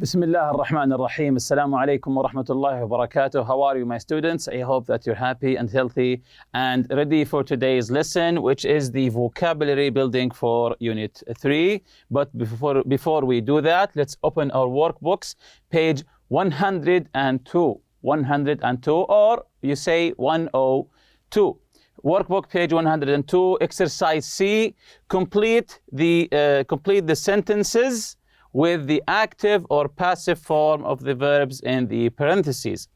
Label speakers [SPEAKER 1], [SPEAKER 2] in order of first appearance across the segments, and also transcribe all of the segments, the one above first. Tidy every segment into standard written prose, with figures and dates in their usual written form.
[SPEAKER 1] بسم الله الرحمن الرحيم. السلام عليكم ورحمة الله وبركاته. How are you, my students? I hope that you're happy and healthy and ready for today's lesson, which is the vocabulary building for Unit 3. But before we do that, let's open our workbooks, page 102. 102, or you say 102. Workbook page 102, exercise C. Complete the sentences with the active or passive form of the verbs in the parentheses.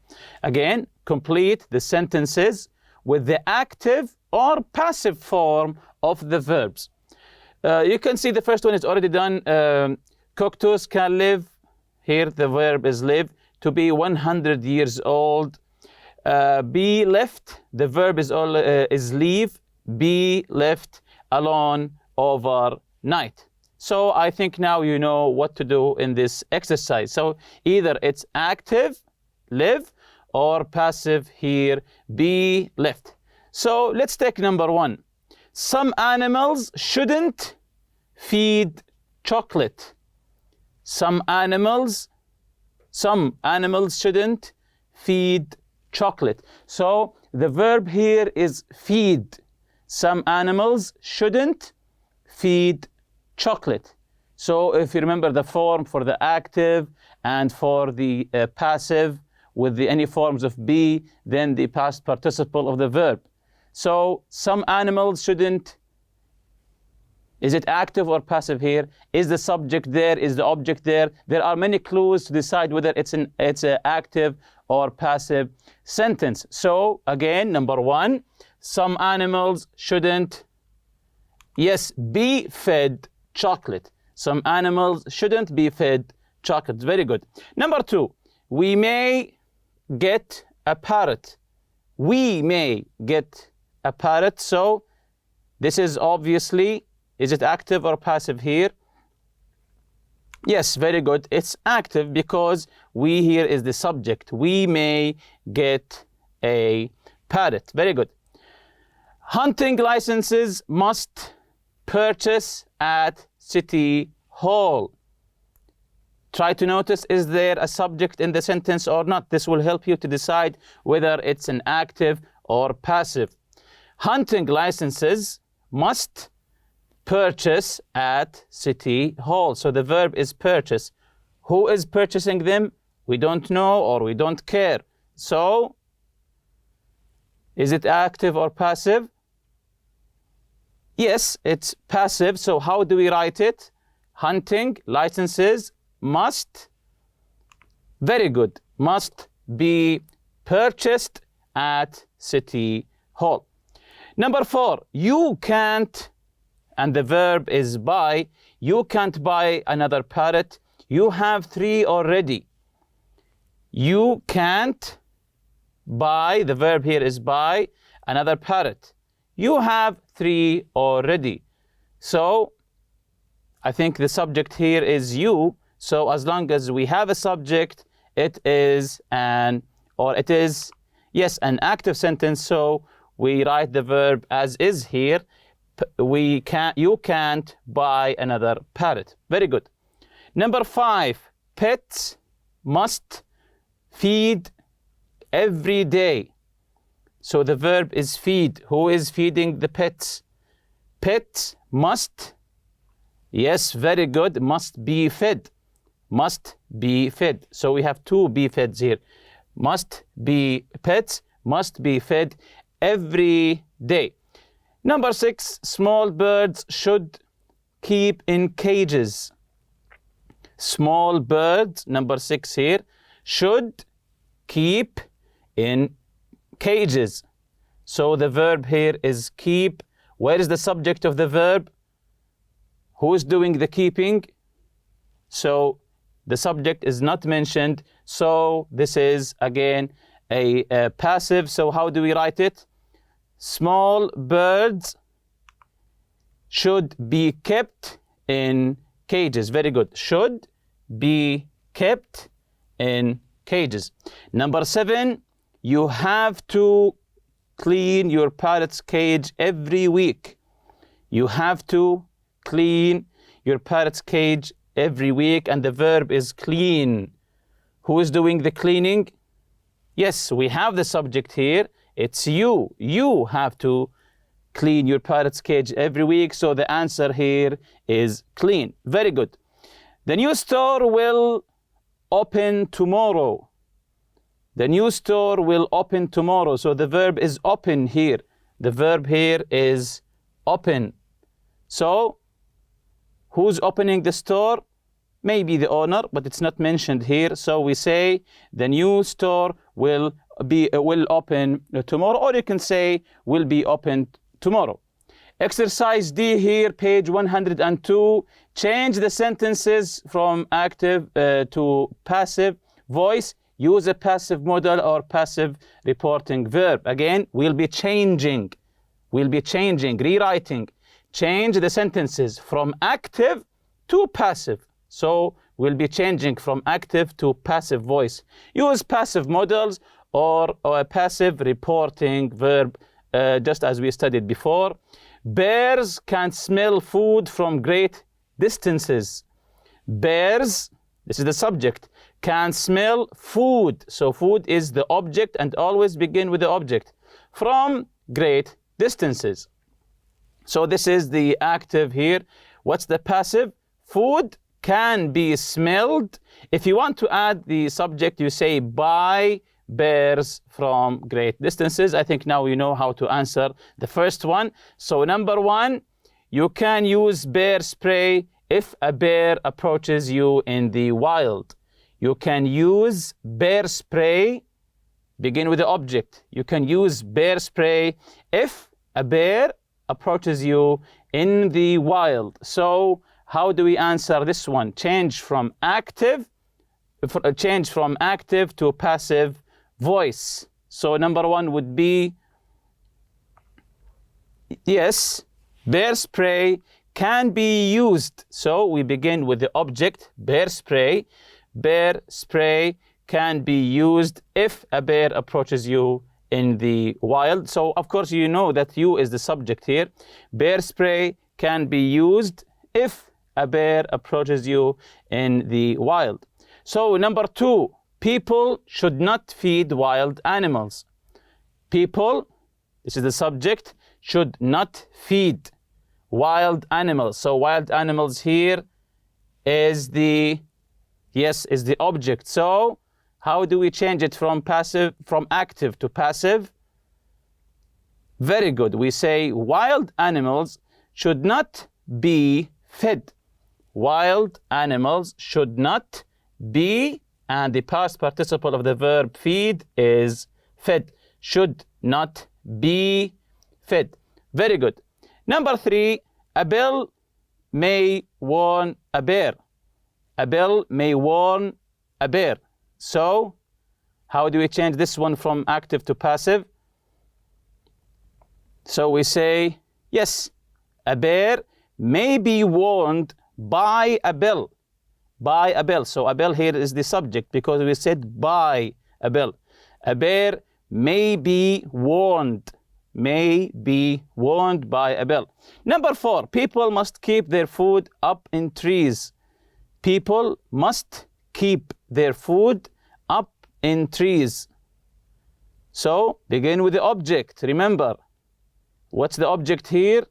[SPEAKER 1] Again, complete the sentences with the active or passive form of the verbs. You can see the first one is already done. Coctus can live. Here the verb is live. To be 100 years old. Be left. The verb is leave. Be left alone overnight. So I think now you know what to do in this exercise. So either it's active, live, or passive here, be left. So let's take number one. Some animals shouldn't feed chocolate. Some animals shouldn't feed chocolate. So the verb here is feed. Some animals shouldn't feed chocolate. So if you remember the form for the active and for the passive with any forms of be, then the past participle of the verb. So some animals shouldn't. Is it active or passive here? Is the subject there? Is the object there? There are many clues to decide whether it's an active or passive sentence. So again, number one, some animals shouldn't, yes, be fed chocolate. Some animals shouldn't be fed chocolate. Very good. Number two, we may get a parrot. We may get a parrot. So this is obviously, is it active or passive here? Yes, very good. It's active because we here is the subject. We may get a parrot. Very good. Hunting licenses must purchase at City Hall. Try to notice, is there a subject in the sentence or not? This will help you to decide whether it's an active or passive. Hunting licenses must purchase at City Hall. So the verb is purchase. Who is purchasing them? We don't know or we don't care. So, is it active or passive? Yes, it's passive. So how do we write it? Hunting licenses must, very good, must be purchased at City Hall. Number four, you can't, and the verb is buy, you can't buy another parrot. You have 3 already. You can't buy, the verb here is buy, another parrot. You have 3 already. So I think the subject here is you. So as long as we have a subject, it is an active sentence. So we write the verb as is here. You can't buy another parrot. Very good. Number 5, pets must feed every day. So the verb is feed. Who is feeding the pets? Pets must, yes, very good, must be fed. Must be fed. So we have 2 be feds here. Must be, pets must be fed every day. Number 6, small birds should keep in cages. Small birds, number 6 here, should keep in cages. So the verb here is keep. Where is the subject of the verb? Who is doing the keeping? So the subject is not mentioned. So this is again a passive. So how do we write it? Small birds should be kept in cages. Very good. Should be kept in cages. Number 7, you have to clean your parrot's cage every week. You have to clean your parrot's cage every week, and the verb is clean. Who is doing the cleaning? Yes, we have the subject here. It's you. You have to clean your parrot's cage every week, so the answer here is clean. Very good. The new store will open tomorrow. The new store will open tomorrow. So the verb is open here. The verb here is open. So who's opening the store? Maybe the owner, but it's not mentioned here. So we say the new store will open tomorrow, or you can say will be open tomorrow. Exercise D here, page 102. Change the sentences from active to passive voice. Use a passive modal or passive reporting verb. Again, we'll be changing, rewriting. Change the sentences from active to passive. So we'll be changing from active to passive voice. Use passive modals or a passive reporting verb, just as we studied before. Bears can smell food from great distances. Bears, this is the subject, can smell food. So food is the object, and always begin with the object. From great distances. So this is the active here. What's the passive? Food can be smelled. If you want to add the subject, you say by bears from great distances. I think now you know how to answer the first one. So number one, you can use bear spray if a bear approaches you in the wild. You can use bear spray, begin with the object. You can use bear spray if a bear approaches you in the wild. So how do we answer this one? Change from active to passive voice. So number one would be, yes, bear spray can be used. So we begin with the object, bear spray. Bear spray can be used if a bear approaches you in the wild. So of course you know that you is the subject here. Bear spray can be used if a bear approaches you in the wild. So number two, people should not feed wild animals. People, this is the subject, should not feed wild animals. So wild animals here is the object. So how do we change it from active to passive? Very good. We say wild animals should not be fed. Wild animals should not be, and the past participle of the verb feed is fed. Should not be fed. Very good. Number three, a bell may warn a bear. A bell may warn a bear. So how do we change this one from active to passive? So we say, yes, a bear may be warned by a bell. By a bell. So a bell here is the subject because we said by a bell. A bear may be warned. May be warned by a bell. Number four, people must keep their food up in trees. People must keep their food up in trees. So begin with the object. Remember, what's the object here?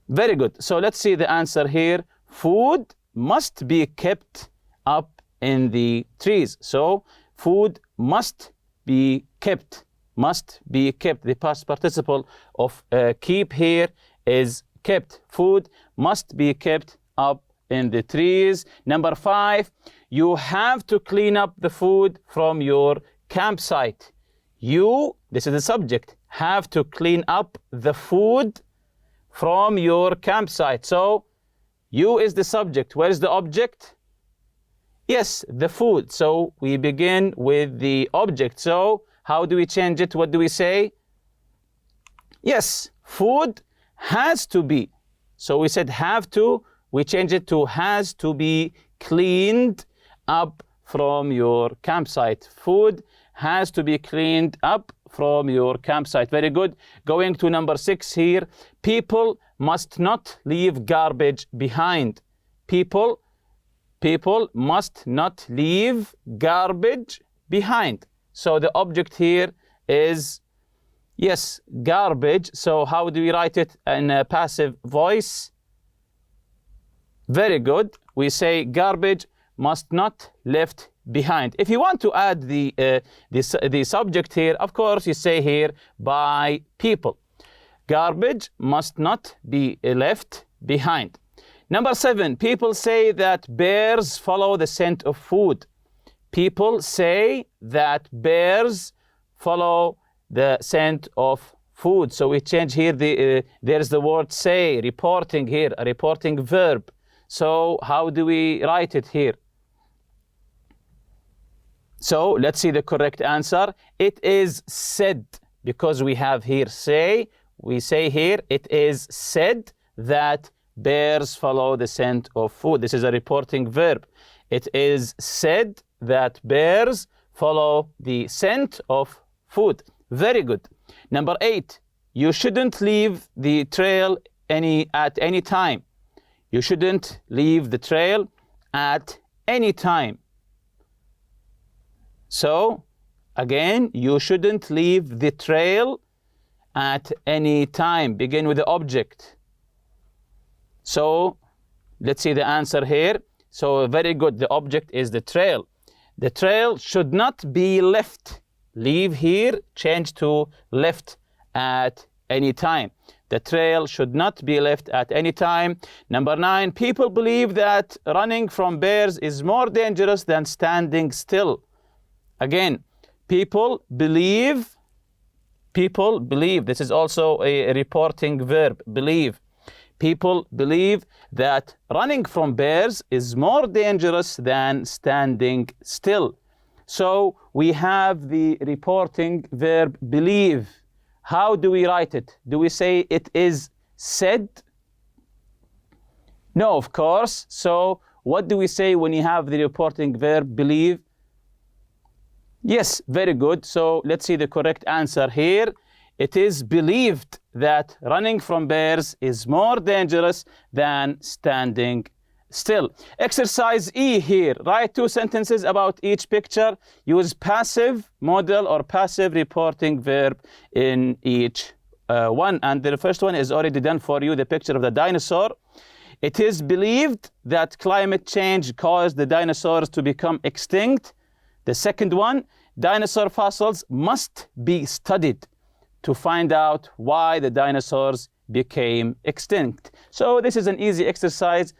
[SPEAKER 1] Very good. So let's see the answer here. Food must be kept up in the trees. So food must be kept. Must be kept. The past participle of keep here is kept. Food must be kept up in the trees. Number five, you have to clean up the food from your campsite. You, this is the subject, have to clean up the food from your campsite. So you is the subject. Where is the object? Yes, the food. So we begin with the object. So how do we change it? What do we say? Yes, food has to be. So we said have to. We change it to has to be cleaned up from your campsite. Food has to be cleaned up from your campsite. Very good. Going to number 6 here. People must not leave garbage behind. people must not leave garbage behind. So the object here is, yes, garbage. So how do we write it in a passive voice? Very good. We say garbage must not left behind. If you want to add the subject here, of course, you say here by people. Garbage must not be left behind. Number 7, people say that bears follow the scent of food. People say that bears follow the scent of food. So we change here, there's the word say, reporting here, a reporting verb. So how do we write it here? So let's see the correct answer. It is said, because we have here say, we say here, it is said that bears follow the scent of food. This is a reporting verb. It is said that bears follow the scent of food. Very good. Number 8, you shouldn't leave the trail at any time. You shouldn't leave the trail at any time. So, again, you shouldn't leave the trail at any time. Begin with the object. So, let's see the answer here. So, very good. The object is the trail. The trail should not be left. Leave here, change to left at any time. The trail should not be left at any time. Number 9, people believe that running from bears is more dangerous than standing still. Again, people believe, this is also a reporting verb, believe. People believe that running from bears is more dangerous than standing still. So we have the reporting verb believe. How do we write it? Do we say it is said? No, of course. So what do we say when you have the reporting verb believe? Yes, very good. So let's see the correct answer here. It is believed that running from bears is more dangerous than standing still. Exercise E here. Write 2 sentences about each picture. Use passive modal or passive reporting verb in each one. And the first one is already done for you, the picture of the dinosaur. It is believed that climate change caused the dinosaurs to become extinct. The second one, dinosaur fossils must be studied to find out why the dinosaurs became extinct. So this is an easy exercise.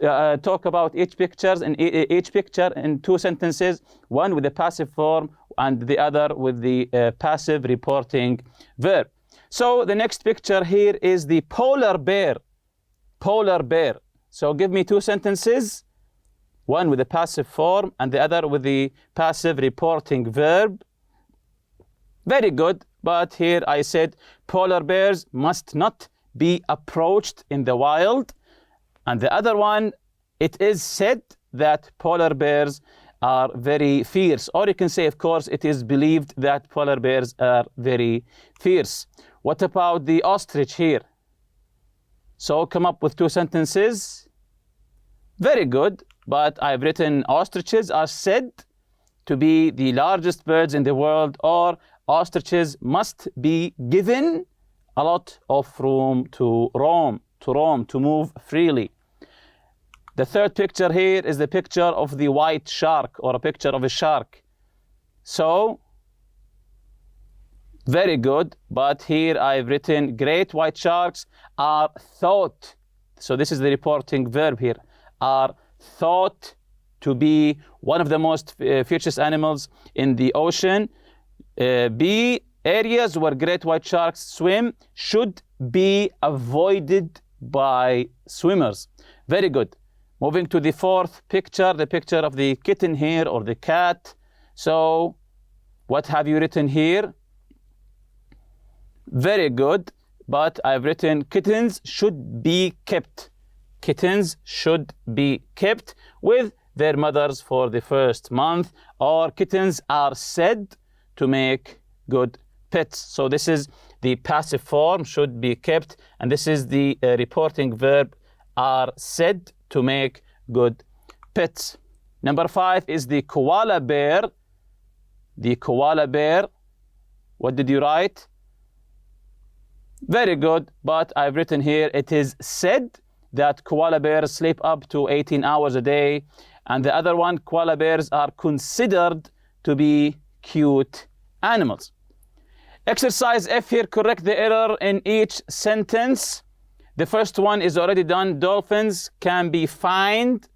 [SPEAKER 1] Talk about each picture in 2 sentences, one with the passive form and the other with the passive reporting verb. So the next picture here is the polar bear. Polar bear. So give me 2 sentences, one with the passive form and the other with the passive reporting verb. Very good. But here I said polar bears must not be approached in the wild. And the other one, it is said that polar bears are very fierce. Or you can say, of course, it is believed that polar bears are very fierce. What about the ostrich here? So come up with 2 sentences. Very good. But I've written ostriches are said to be the largest birds in the world, or ostriches must be given a lot of room to roam, to move freely. The third picture here is the picture of the white shark, or a picture of a shark. So, very good, but here I've written great white sharks are thought, so this is the reporting verb here, are thought to be one of the most fiercest animals in the ocean. B, areas where great white sharks swim should be avoided by swimmers. Very good. Moving to the 4th picture, the picture of the kitten here, or the cat. So, what have you written here? Very good, but I've written kittens should be kept. Kittens should be kept with their mothers for the first month, or kittens are said to make good pets. So this is the passive form, should be kept, and this is the reporting verb, are said to make good pets. Number 5 is the koala bear. The koala bear. What did you write? Very good, but I've written here, it is said that koala bears sleep up to 18 hours a day. And the other one, koala bears are considered to be cute animals. Exercise F here, correct the error in each sentence. The first one is already done. Dolphins can be found.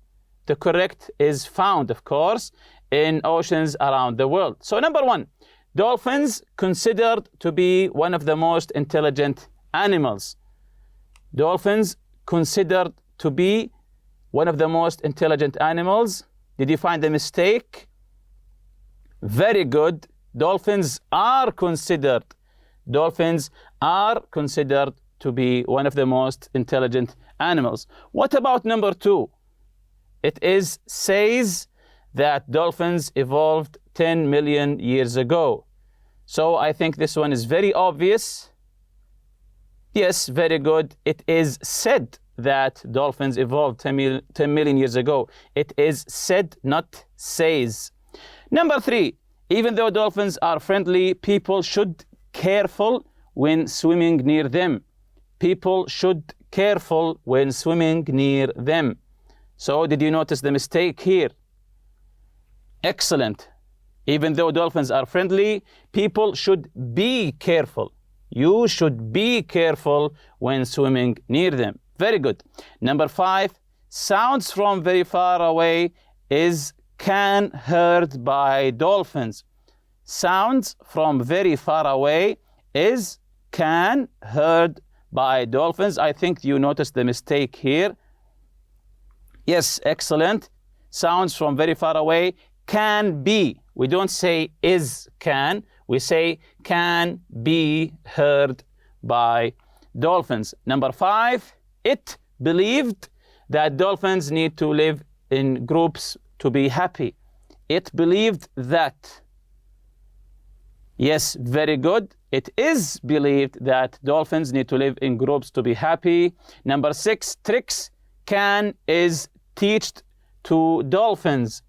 [SPEAKER 1] The correct is found, of course, in oceans around the world. So number 1, dolphins considered to be one of the most intelligent animals. Dolphins considered to be one of the most intelligent animals. Did you find the mistake? Very good. Dolphins are considered to be one of the most intelligent animals. What about number 2? It is says that dolphins evolved 10 million years ago. So I think this one is very obvious. Yes, very good. It is said that dolphins evolved 10 million years ago. It is said, not says. Number 3, even though dolphins are friendly, people should careful when swimming near them. People should careful when swimming near them. So did you notice the mistake here? Excellent. Even though dolphins are friendly, people should be careful. You should be careful when swimming near them. Very good. Number 5, sounds from very far away is can heard by dolphins. Sounds from very far away is can heard by dolphins. I think you noticed the mistake here. Yes, excellent. Sounds from very far away can be. We don't say is can. We say can be heard by dolphins. Number 5, it believed that dolphins need to live in groups to be happy. It believed that. Yes, very good. It is believed that dolphins need to live in groups to be happy. Number 6, tricks can is teached to dolphins.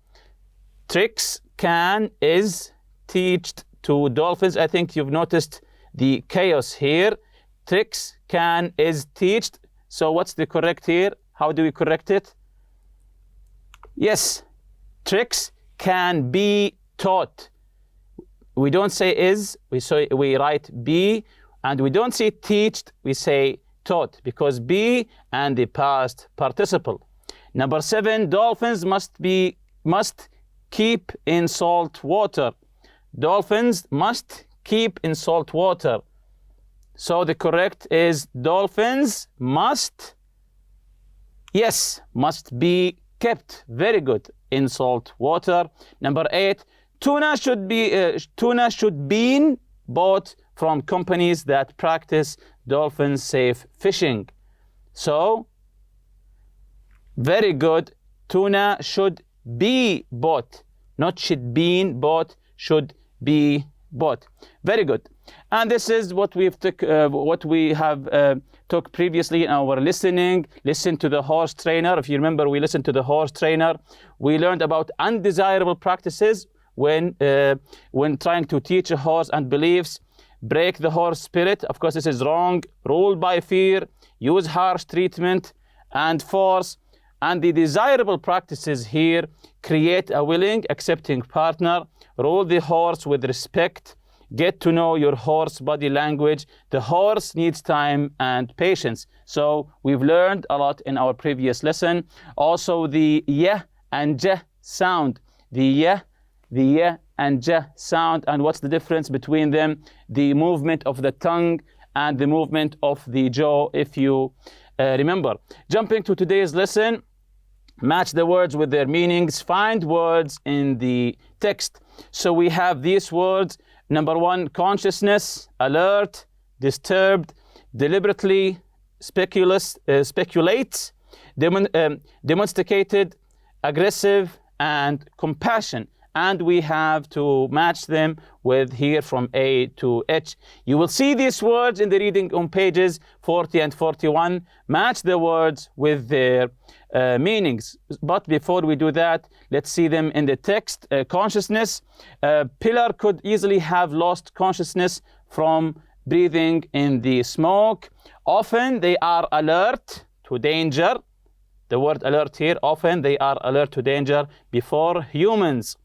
[SPEAKER 1] Tricks can is teached to dolphins. I think you've noticed the chaos here. Tricks can is teached. So what's the correct here? How do we correct it? Yes, tricks can be taught. We don't say is, we write be, and we don't say teached, we say taught, because be and the past participle. Number 7, dolphins must keep in salt water. Dolphins must keep in salt water. So the correct is dolphins must, yes, must be kept. Very good. In salt water. Number 8, tuna should be bought from companies that practice dolphin safe fishing. So very good. Tuna should be bought, not should be bought, should be bought. Very good. And this is what we have took previously in our listening. Listen to the horse trainer. If you remember, we listened to the horse trainer. We learned about undesirable practices when trying to teach a horse, and beliefs. Break the horse spirit. Of course, this is wrong. Rule by fear. Use harsh treatment and force. And the desirable practices here: create a willing, accepting partner. Rule the horse with respect. Get to know your horse body language. The horse needs time and patience. So we've learned a lot in our previous lesson. Also the yeah and ja sound. The yeah and ja sound. And what's the difference between them? The movement of the tongue and the movement of the jaw, if you remember. Jumping to today's lesson. Match the words with their meanings. Find words in the text. So we have these words. Number 1, consciousness, alert, disturbed, deliberately, speculates, demonstrated, aggressive, and compassion. and we have to match them with here from A to H. You will see these words in the reading on pages 40 and 41. Match the words with their meanings. But before we do that, let's see them in the text. Consciousness. Pillar could easily have lost consciousness from breathing in the smoke. Often they are alert to danger. The word alert here, often they are alert to danger before humans.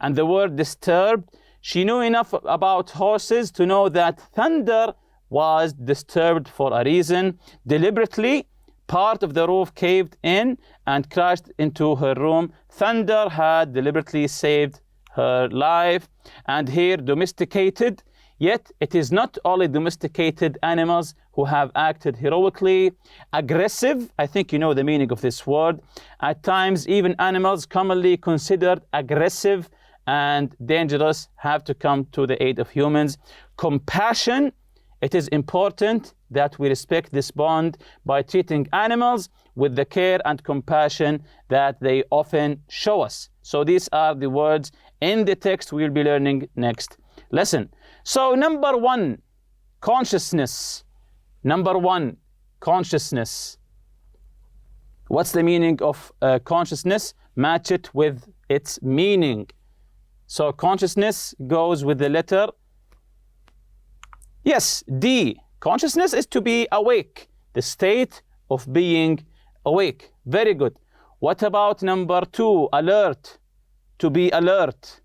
[SPEAKER 1] And the word disturbed, she knew enough about horses to know that thunder was disturbed for a reason. Deliberately, part of the roof caved in and crashed into her room. Thunder had deliberately saved her life. And here, domesticated, yet it is not only domesticated animals who have acted heroically. Aggressive, I think you know the meaning of this word. At times, even animals commonly considered aggressive and dangerous have to come to the aid of humans. Compassion, it is important that we respect this bond by treating animals with the care and compassion that they often show us. So these are the words in the text we'll be learning next lesson. So number one, consciousness. Number one, consciousness. What's the meaning of consciousness? Match it with its meaning. So consciousness goes with the letter, yes, D. Consciousness is to be awake, the state of being awake. Very good. What about number two, alert? To be alert.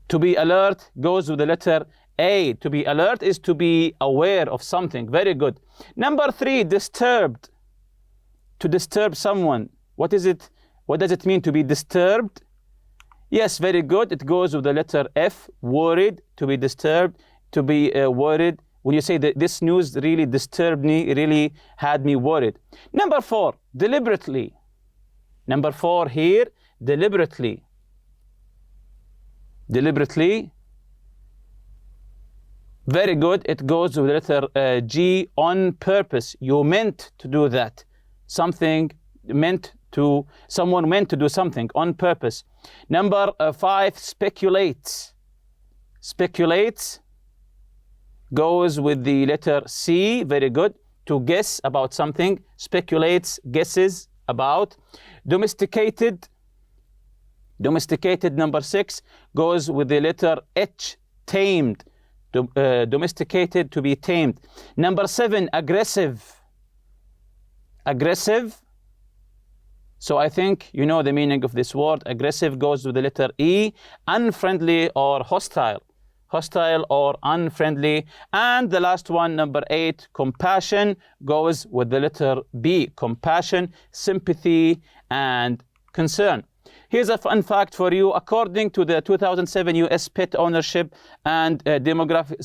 [SPEAKER 1] To be alert goes with the letter A. To be alert is to be aware of something. Very good. Number three, disturbed. To disturb someone. What is it? What does it mean to be disturbed? Yes, very good. It goes with the letter F. Worried. To be disturbed. To be worried. When you say that this news really disturbed me, it really had me worried. Number four, deliberately. Number four here, deliberately. Deliberately. Very good. It goes with the letter G, on purpose. You meant to do that. Someone meant to do something on purpose. Number five, speculates. Speculates goes with the letter C. Very good. To guess about something. Speculates, guesses about. Domesticated. Domesticated, number six, goes with the letter H. Tamed. Domesticated, to be tamed. Number seven, aggressive. Aggressive. So I think you know the meaning of this word. Aggressive goes with the letter E. Unfriendly or hostile. Hostile or unfriendly. And the last one, number eight, compassion, goes with the letter B. Compassion, sympathy, and concern. Here's a fun fact for you. According to the 2007 U.S. Pet Ownership and Demographic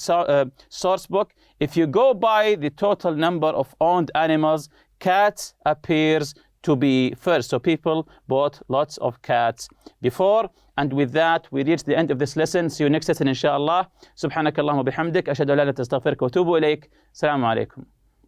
[SPEAKER 1] Sourcebook, if you go by the total number of owned animals, cats appears to be first. So people bought lots of cats before. And with that, we reach the end of this lesson. See you next lesson, inshallah. Subhanakallahumma bihamdik. Ashhadu an la ilaha illa anta astaghfiruka wa atubu ilayk. Assalamu alaikum.